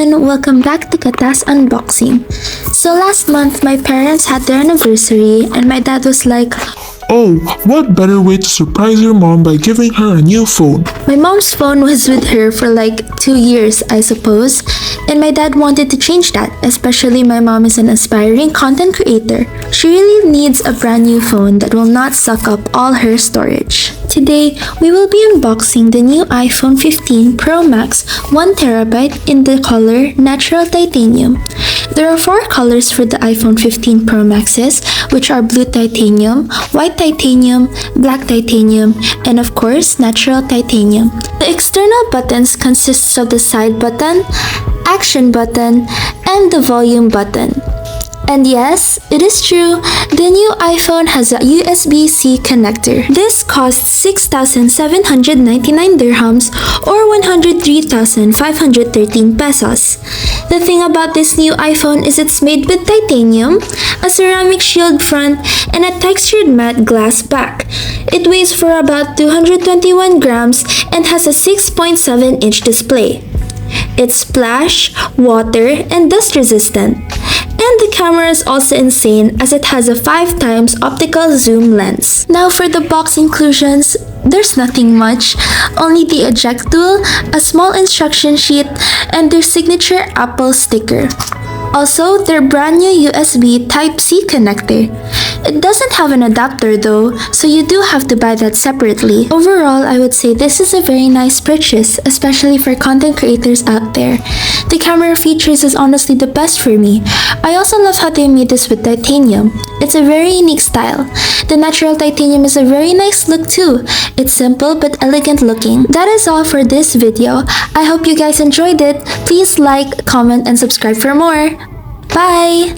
everyone, welcome back to Kata's Unboxing. So last month, my parents had their anniversary and my dad was like, "Oh, what better way to surprise your mom by giving her a new phone?" my mom's phone was with her for like 2 years, I suppose, and my dad wanted to change that, especially my mom is an aspiring content creator. She really needs a brand new phone that will not suck up all her storage. Today, we will be unboxing the new iPhone 15 Pro Max 1TB in the color Natural Titanium. There are 4 colors for the iPhone 15 Pro Maxes, which are blue titanium, white titanium, black titanium, and of course, natural titanium. The external buttons consists of the side button, action button, and the volume button. And yes, it is true, the new iPhone has a USB-C connector. This costs 6,799 dirhams or 103,513 pesos. The thing about this new iPhone is it's made with titanium, a ceramic shield front, and a textured matte glass back. It weighs for about 221 grams and has a 6.7-inch display. It's splash, water, and dust resistant. And the camera is also insane as it has a 5 times optical zoom lens. Now for the box inclusions, there's nothing much, only the eject tool, a small instruction sheet, and their signature Apple sticker. Also, their brand new USB Type-C connector. It doesn't have an adapter though, so you do have to buy that separately. Overall, I would say this is a very nice purchase, especially for content creators out there. The camera features is honestly the best for me. I also love how they made this with titanium. It's a very unique style. The natural titanium is a very nice look too. It's simple but elegant looking. That is all for this video. I hope you guys enjoyed it. Please like, comment, and subscribe for more. Bye!